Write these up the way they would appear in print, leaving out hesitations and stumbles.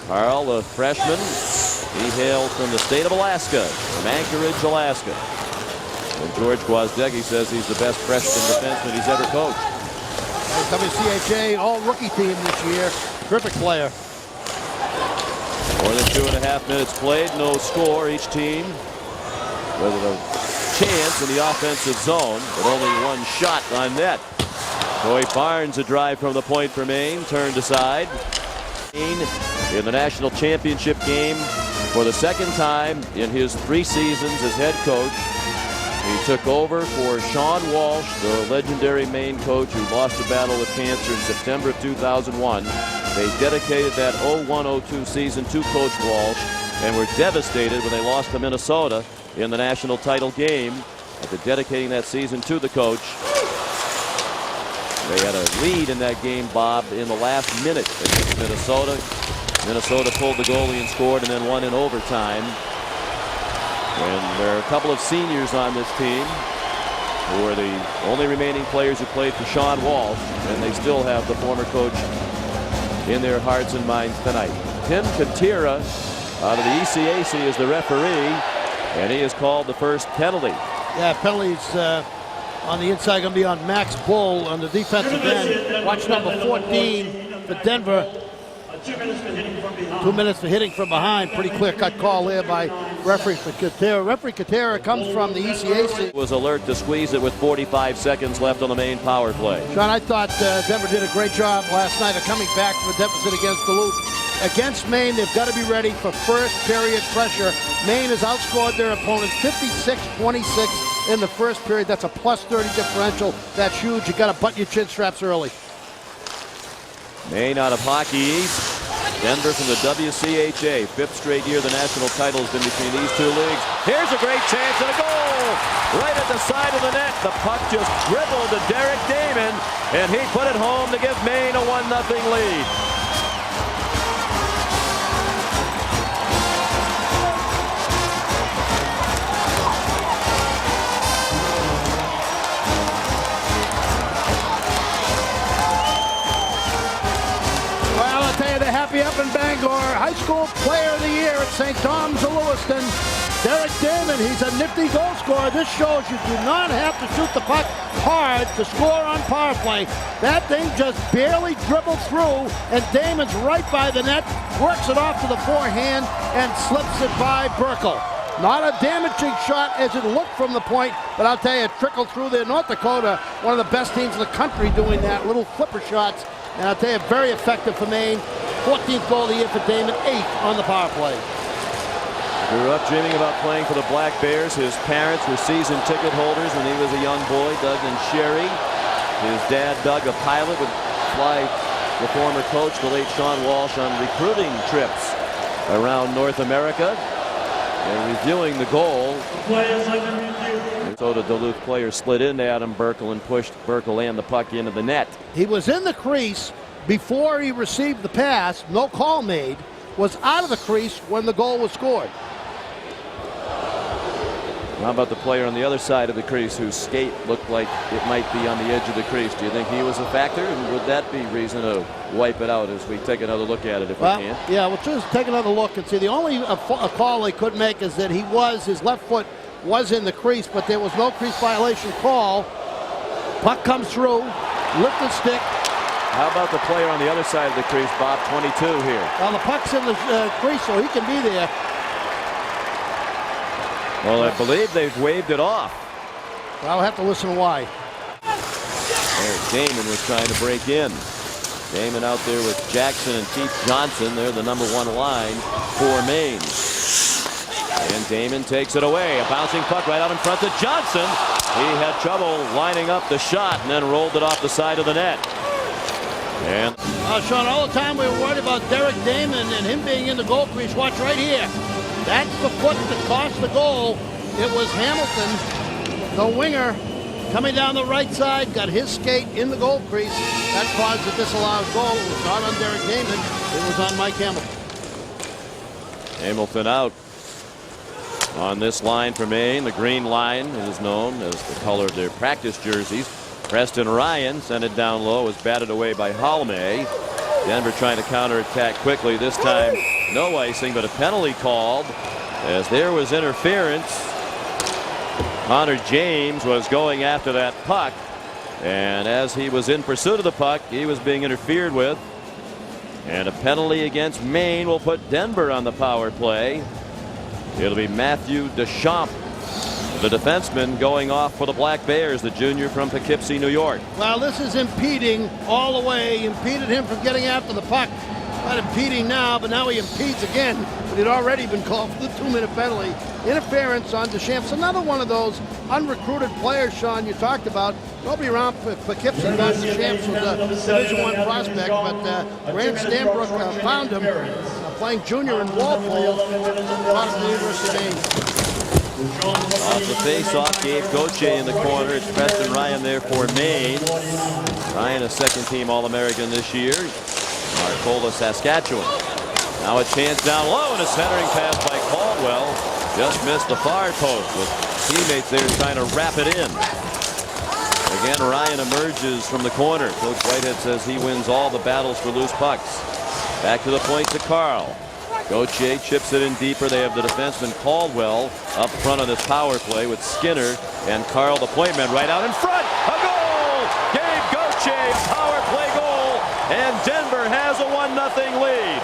Carl, the freshman, he hails from the state of Alaska, from Anchorage, Alaska. And George Gwozdecki says he's the best freshman defenseman he's ever coached. WCHA all-rookie team this year. Terrific player. More than 2.5 minutes played, no score. Each team with a chance in the offensive zone, but only one shot on net. Troy Barnes, a drive from the point for Maine, turned aside. Maine in the national championship game for the second time in his 3 seasons as head coach. He took over for Sean Walsh, the legendary Maine coach who lost the battle with cancer in September of 2001. They dedicated that 01-02 season to Coach Walsh and were devastated when they lost to Minnesota in the national title game. After dedicating that season to the coach, they had a lead in that game, Bob, in the last minute against Minnesota. Minnesota pulled the goalie and scored and then won in overtime. And there are a couple of seniors on this team who are the only remaining players who played for Sean Walsh, and they still have the former coach in their hearts and minds tonight. Tim Katira out of the ECAC is the referee, and he has called the first penalty. Yeah, penalties on the inside going to be on Max Bull on the defensive end. Watch number 14 for Denver. 2 minutes for hitting from behind. Pretty clear-cut call there by referee Katera. Referee Katera comes from the ECAC. Was alert to squeeze it with 45 seconds left on the Maine power play. Sean, I thought Denver did a great job last night of coming back from a deficit against Duluth. Against Maine, they've got to be ready for first period pressure. Maine has outscored their opponents 56-26 in the first period. That's a +30 differential. That's huge. You got to button your chin straps early. Maine out of Hockey East. Denver from the WCHA. 5th straight year the national title has been between these two leagues. Here's a great chance and a goal! Right at the side of the net. The puck just dribbled to Derek Damon, and he put it home to give Maine a 1-0 lead. Happy up in Bangor. High school player of the year at St. Thomas of Lewiston. Derek Damon, he's a nifty goal scorer. This shows you do not have to shoot the puck hard to score on power play. That thing just barely dribbled through, and Damon's right by the net, works it off to the forehand, and slips it by Burkle. Not a damaging shot as it looked from the point, but I'll tell you, it trickled through there. North Dakota, one of the best teams in the country doing that, little flipper shots. And I'll tell you, very effective for Maine. 14th goal of the year for Damon, 8th on the power play. Grew up dreaming about playing for the Black Bears. His parents were season ticket holders when he was a young boy, Doug and Sherry. His dad, Doug, a pilot, would fly the former coach, the late Sean Walsh, on recruiting trips around North America. And reviewing the goal, so the Duluth player slid into Adam Burkle and pushed Burkle and the puck into the net. He was in the crease before he received the pass, no call made, was out of the crease when the goal was scored. How about the player on the other side of the crease whose skate looked like it might be on the edge of the crease? Do you think he was a factor? And would that be reason to wipe it out as we take another look at it if we can? Yeah, we'll just take another look and see. The only a call they could make is that his left foot was in the crease, but there was no crease violation call. Puck comes through, lifted stick. How about the player on the other side of the crease, Bob, 22 here? Well, the puck's in the crease, so he can be there. Well, I believe they've waved it off. Well, I'll have to listen to why. There, Damon was trying to break in. Damon out there with Jackson and Keith Johnson. They're the #1 line for Maine. And Damon takes it away. A bouncing puck right out in front to Johnson. He had trouble lining up the shot and then rolled it off the side of the net. And Sean, all the time we were worried about Derek Damon and him being in the goal crease. Watch right here. That's the foot that cost the goal. It was Hamilton, the winger, coming down the right side, got his skate in the goal crease. That caused the disallowed goal. It was not on Derek Damon. It was on Mike Hamilton. Hamilton out on this line for Maine. The green line is known as the color of their practice jerseys. Preston Ryan sent it down low, was batted away by Halme. Denver trying to counterattack quickly. This time no icing, but a penalty called as there was interference. Connor James was going after that puck, and as he was in pursuit of the puck, he was being interfered with. And a penalty against Maine will put Denver on the power play. It'll be Matthew Deschamps, the defenseman, going off for the Black Bears, the junior from Poughkeepsie, New York. Well, this is impeding all the way. Impeded him from getting after the puck. Not impeding now, but now he impedes again. But he'd already been called for the 2-minute penalty. Interference on Deschamps. Another one of those unrecruited players, Sean, you talked about. Nobody around Poughkeepsie thought Deschamps was a Division I prospect, but Grant Stanbrook found him playing junior in Walpole out of the University of Maine. Off the face-off, Gabe Gauthier in the corner. It's Preston Ryan there for Maine. Ryan, a second-team All-American this year. Arcola, Saskatchewan. Now a chance down low, and a centering pass by Caldwell. Just missed the far post with teammates there trying to wrap it in. Again, Ryan emerges from the corner. Coach Whitehead says he wins all the battles for loose pucks. Back to the point to Carl. Gauthier chips it in deeper. They have the defenseman Caldwell up front on this power play with Skinner and Carl, the point man, right out in front. A goal! Gabe Gauthier, a power play goal, and Denver has a 1-0 lead.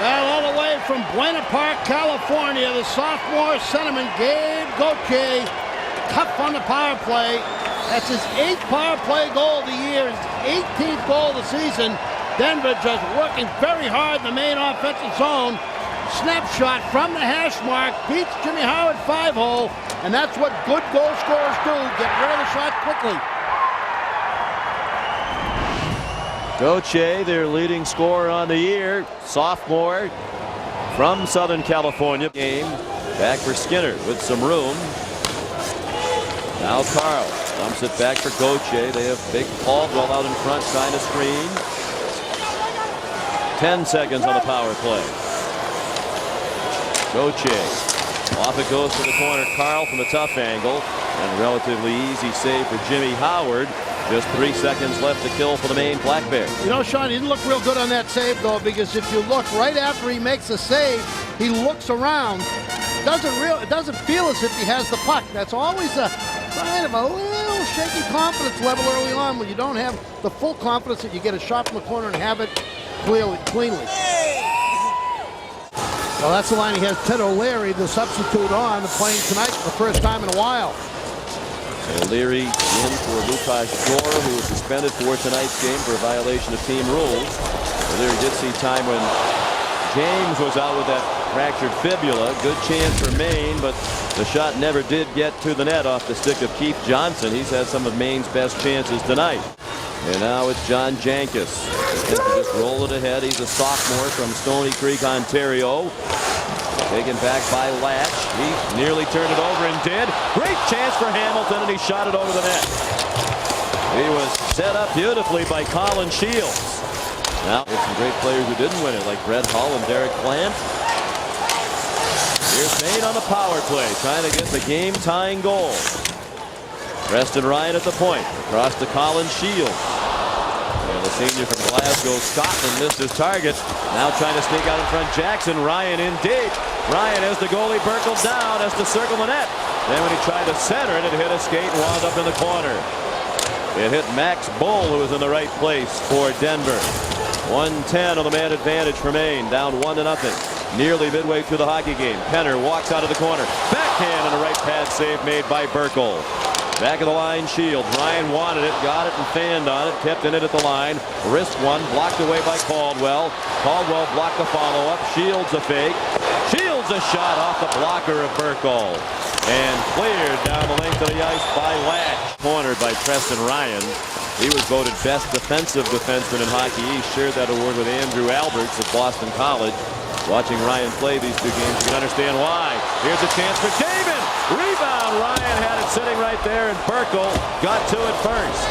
Well, all the way from Buena Park, California, the sophomore centerman Gabe Gauthier, tough on the power play. That's his 8th power play goal of the year, his 18th goal of the season. Denver just working very hard in the Maine offensive zone. Snapshot from the hash mark, beats Jimmy Howard 5-hole, and that's what good goal scorers do, get rid of the shot quickly. Gauthier, their leading scorer on the year, sophomore from Southern California. Game back for Skinner with some room. Now Carl dumps it back for Gauthier. They have big Caldwell out in front trying to screen. 10 seconds on the power play. Gauthier, off it goes to the corner. Carl from a tough angle, and a relatively easy save for Jimmy Howard. Just 3 seconds left to kill for the Maine Black Bears. You know, Sean, he didn't look real good on that save, though, because if you look right after he makes a save, he looks around. It doesn't feel as if he has the puck. That's always a kind of a little shaky confidence level early on when you don't have the full confidence that you get a shot from the corner and have it cleanly. Well, that's the line he has Ted O'Leary, the substitute, on playing tonight for the first time in a while. O'Leary in for Lukasz Gore, who was suspended for tonight's game for a violation of team rules. O'Leary did see time when James was out with that fractured fibula. Good chance for Maine, but the shot never did get to the net off the stick of Keith Johnson. He's had some of Maine's best chances tonight. And now it's John Jankus. He just roll it ahead. He's a sophomore from Stony Creek, Ontario. Taken back by Latch. He nearly turned it over and did. Great chance for Hamilton, and he shot it over the net. He was set up beautifully by Colin Shields. Now, there's some great players who didn't win it, like Brett Hull and Derek Plant. Here's Maine on the power play, trying to get the game-tying goal. Preston Ryan at the point. Across to Colin Shields. And the senior from Glasgow, Scotland, missed his target. Now trying to sneak out in front. Jackson. Ryan in deep. Ryan has the goalie Burkle down, has to circle the net. Then when he tried to center it, it hit a skate and wound up in the corner. It hit Max Bull, who was in the right place for Denver. 1:10 on the man advantage for Maine, down 1-0. Nearly midway through the hockey game. Penner walks out of the corner. Backhand and a right pad save made by Burkle. Back of the line, Shields. Ryan wanted it, got it, and fanned on it. Kept in it at the line. Wrist one, blocked away by Caldwell. Caldwell blocked the follow-up. Shields a fake. Shields a shot off the blocker of Burkle. And cleared down the length of the ice by Latch. Cornered by Preston Ryan. He was voted best defensive defenseman in hockey. He shared that award with Andrew Alberts at Boston College. Watching Ryan play these two games, you can understand why. Here's a chance for David. Rebound. Ryan had it sitting right there, and Burkle got to it first.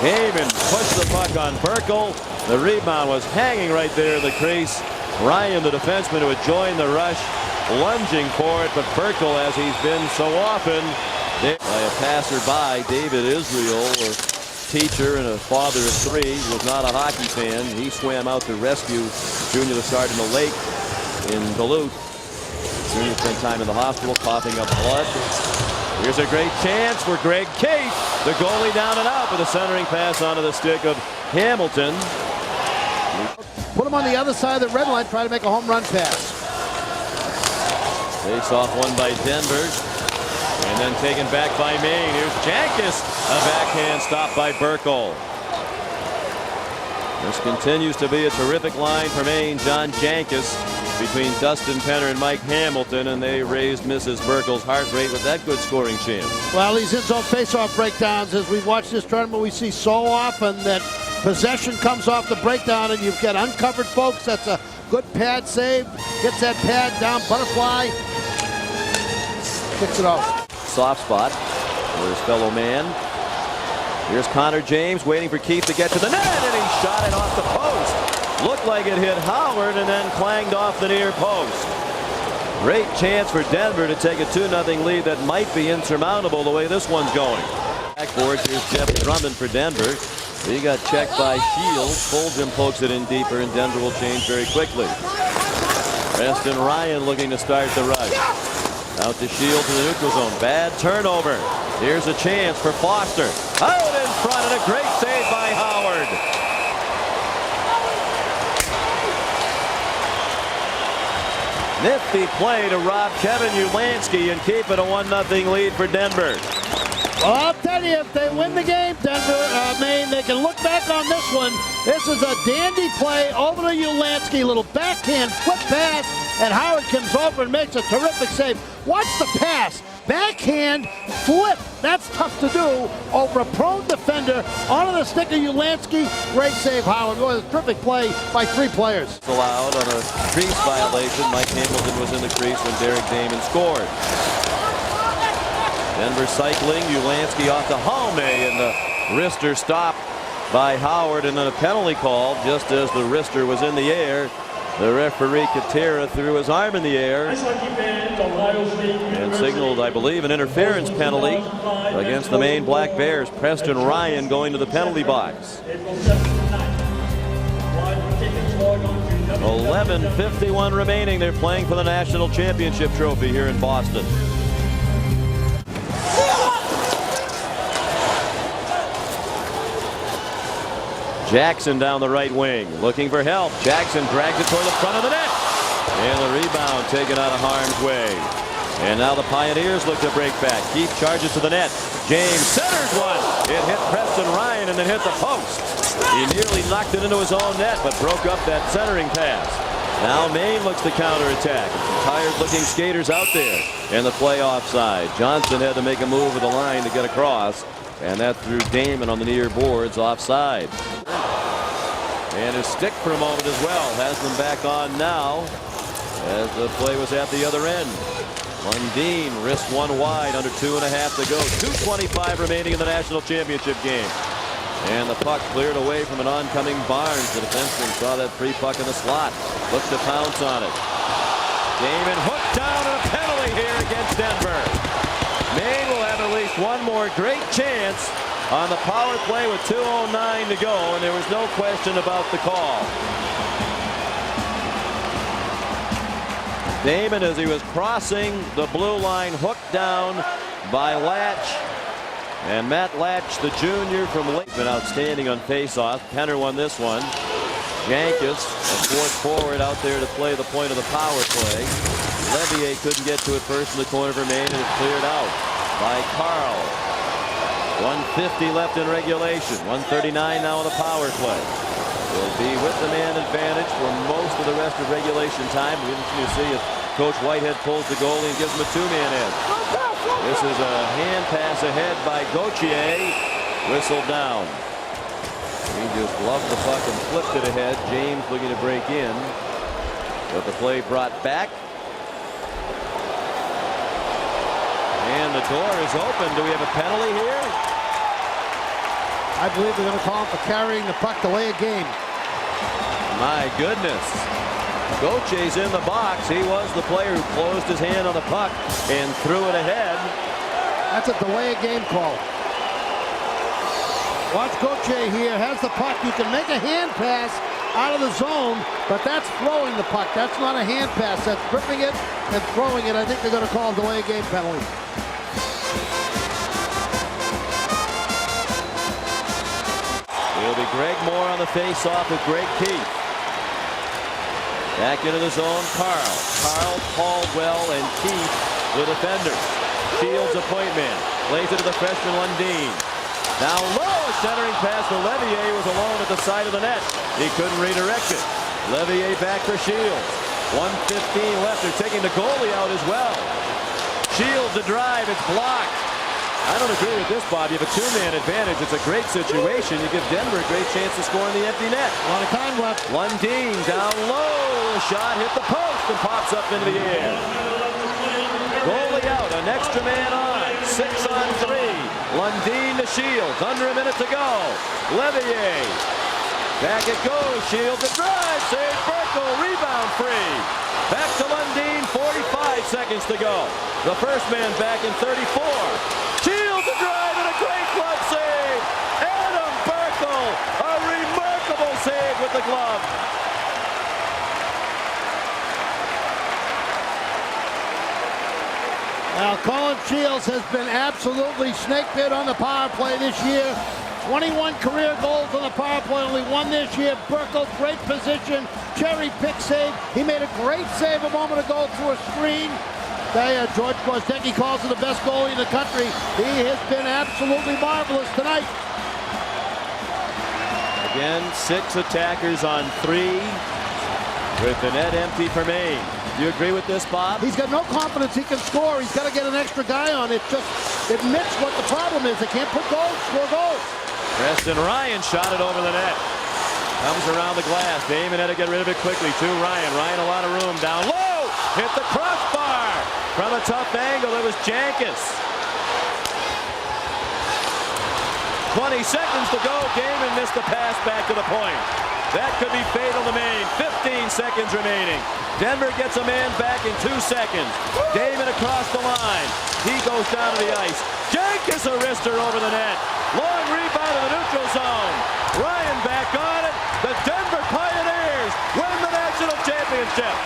Heyman pushed the puck on Burkle. The rebound was hanging right there in the crease. Ryan, the defenseman who had joined the rush, lunging for it, but Burkle, as he's been so often, by a passerby, David Israel, a teacher and a father of 3, was not a hockey fan. He swam out to rescue Junior Lassard in the lake in Duluth. Junior spent time in the hospital coughing up blood. Here's a great chance for Greg Cate, the goalie, down and out with a centering pass onto the stick of Hamilton. Put him on the other side of the red line, try to make a home run pass. Face off one by Denver. And then taken back by Maine. Here's Jankis. A backhand stop by Burkle. This continues to be a terrific line for Maine. John Jankis between Dustin Penner and Mike Hamilton, and they raised Mrs. Burkle's heart rate with that good scoring chance. Well, these in-zone face-off breakdowns, as we've watched this tournament, we see so often that possession comes off the breakdown and you've got uncovered folks. That's a good pad save. Gets that pad down, butterfly. Kicks it out. Soft spot for his fellow man. Here's Connor James waiting for Keith to get to the net, and he shot it off the post. Looked like it hit Howard and then clanged off the near post. Great chance for Denver to take a 2-0 lead that might be insurmountable the way this one's going. Backboards, here's Jeff Drummond for Denver. He got checked by Shields. Fulgham pokes it in deeper, and Denver will change very quickly. Preston Ryan looking to start the rush. Out to Shields in the neutral zone. Bad turnover. Here's a chance for Foster. Out in front, and a great save by Howard. Nifty play to rob Kevin Ulansky and keep it a 1-0 lead for Denver. Well, I'll tell you, if they win the game, Maine, they can look back on this one. This is a dandy play over to Ulansky. Little backhand flip pass, and Howard comes over and makes a terrific save. Watch the pass. Backhand flip. That's tough to do over a prone defender onto the stick of Ulansky. Great save, Howard. It was a terrific play by 3 players. Allowed on a crease violation. Mike Hamilton was in the crease when Derek Damon scored. Denver cycling. Ulansky off to Home, and the wrister stopped by Howard, and then a penalty called just as the wrister was in the air. The referee Katera threw his arm in the air and signaled, I believe, an interference penalty against the Maine Black Bears. Preston Ryan going to the penalty box. 11:51 remaining. They're playing for the national championship trophy here in Boston. Jackson down the right wing, looking for help. Jackson drags it toward the front of the net. And the rebound taken out of harm's way. And now the Pioneers look to break back. Keith charges to the net. James centers one. It hit Preston Ryan and then hit the post. He nearly knocked it into his own net, but broke up that centering pass. Now Maine looks to counterattack. Some tired-looking skaters out there. And the play offside. Johnson had to make a move with the line to get across. And that threw Damon on the near boards offside. And his stick for a moment as well. Has them back on now as the play was at the other end. Lundin wrist one wide, under 2.5 to go. 2:25 remaining in the national championship game. And the puck cleared away from an oncoming Barnes. The defenseman saw that free puck in the slot. Looked to pounce on it. Damon hooked down, and a penalty here against Denver. Maine will have at least one more great chance on the power play with 2:09 to go, and there was no question about the call. Damon, as he was crossing the blue line, hooked down by Latch. And Matt Latch, the junior from Lake, been outstanding on faceoff. Penner won this one. Jankis, a fourth forward out there to play the point of the power play. Levier couldn't get to it first in the corner for Maine, and it's cleared out by Carl. 1:50 left in regulation. 1:39 now on the power play. Will be with the man advantage for most of the rest of regulation time. We're going to see if Coach Whitehead pulls the goalie and gives him a 2-man edge. This is a hand pass ahead by Gauthier. Whistle down. He just loved the puck and flipped it ahead. James looking to break in, but the play brought back. And the door is open. Do we have a penalty here? I believe they're going to call him for carrying the puck, delay a game. My goodness. Gauthier's in the box. He was the player who closed his hand on the puck and threw it ahead. That's a delay a game call. Watch Gauthier here, has the puck. You can make a hand pass out of the zone, but that's throwing the puck. That's not a hand pass. That's gripping it and throwing it. I think they're going to call a delay a game penalty. It'll be Greg Moore on the face-off with Greg Keith. Back into the zone, Carl. Carl, Caldwell, and Keith, the defenders. Shields a point man. Lays it to the freshman Lundin. Now low, a centering pass for Levier was alone at the side of the net. He couldn't redirect it. Levier back for Shields. 1:15 left. They're taking the goalie out as well. Shields a drive. It's blocked. I don't agree with this, Bob. You have a two-man advantage. It's a great situation. You give Denver a great chance to score in the empty net. A lot of time left. Lundin down low. A shot hit the post and pops up into the air. Goalie out. An extra man on. 6-on-3. Lundin to Shields. Under a minute to go. Levier. Back it goes. Shields a drive. Save Burkle. Rebound free. Back to Lundin. 45 seconds to go. The first man back in 34. Shields a drive and a great glove save. Adam Burkle. A remarkable save with the glove. Now, Colin Shields has been absolutely snake-bit on the power play this year. 21 career goals on the power play, only one this year. Burkle, great position, cherry pick save. He made a great save a moment ago through a screen. George Kozdecki calls him the best goalie in the country. He has been absolutely marvelous tonight. Again, 6 attackers on 3 with the net empty for Maine. Do you agree with this, Bob? He's got no confidence he can score. He's got to get an extra guy on. It just admits what the problem is. They can't put goals, score goals. Preston Ryan shot it over the net. Comes around the glass. Damon had to get rid of it quickly to Ryan. Ryan a lot of room. Down low. Hit the crossbar. From a tough angle, it was Jankus. 20 seconds to go. Damon missed the pass back to the point. That could be fatal to Maine. 15 seconds remaining. Denver gets a man back in 2 seconds. Damon across the line. He goes down to the ice. Jankus a wrister over the net. Long rebound in the neutral zone. Ryan back on it. The Denver Pioneers win the national championship.